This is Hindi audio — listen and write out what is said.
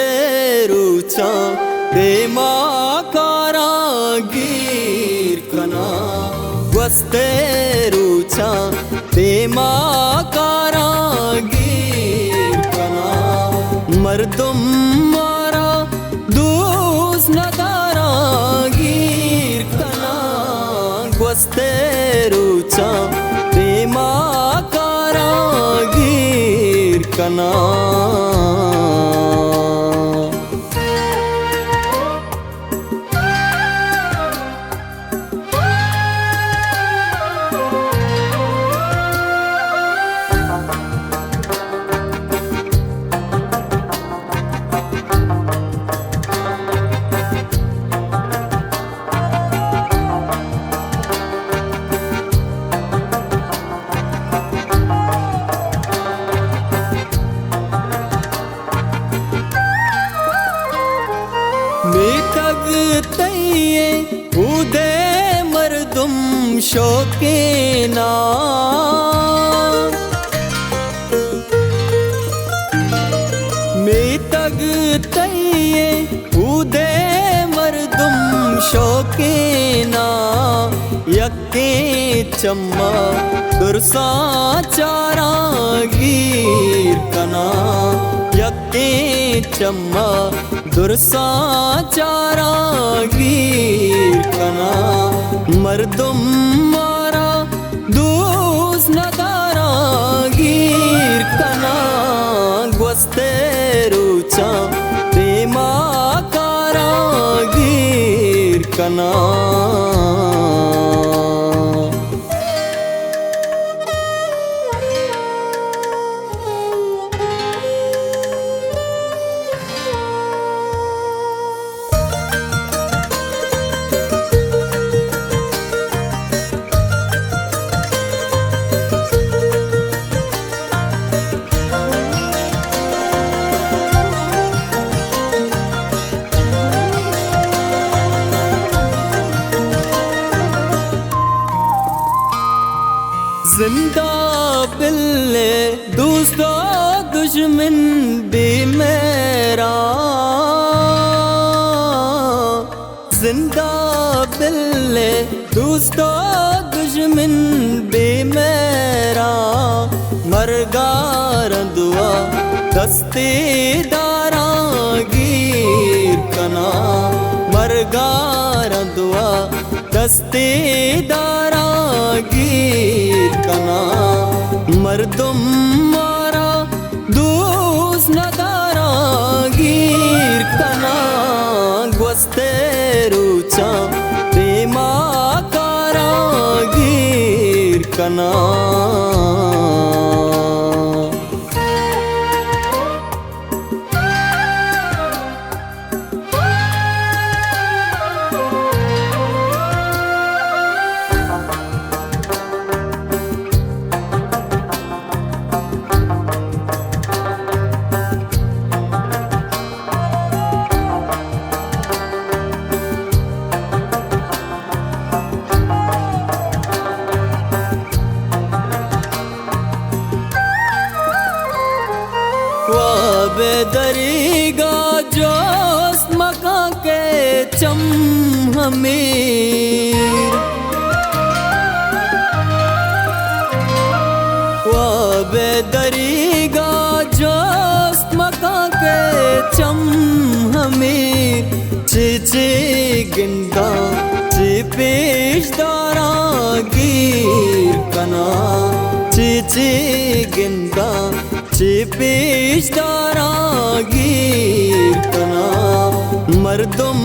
Guasterucha de makara girkana Guasterucha de makara girkana Mardum mara dus nadara girkana Guasterucha de makara girkana तगतये उदे मर्दुम शोकेना मैं तगतये उदे मर्दुम शोकेना यक्के चम्मा दुर्सा चारा गिरकना यक्के चम्मा दुर्सा चारा गिरकना मर्दुम मारा दूस नदारा गिरकना ग्वस्तेरुचा प्रेमा कारा गिरकना जिंदा बिल्ले दोस्तों दुश्मन भी मेरा जिंदा बिल्ले दोस्तों दुश्मन भी मेरा मरगार दुआ दस्ते दारा गिरकना मरगार दुआ दस्ते दारा गिरकना मर्दुम मारा दूस नदारा गिरकना ग्वस्तेरुचा प्रेमा कारा गिरकना बेदरीगा जोश मका के चम हमीर वो बेदरीगा जोश मका के चम हमीर ची गिंदा ची पेश Dara kana cici ginta cipis daragir kana mardum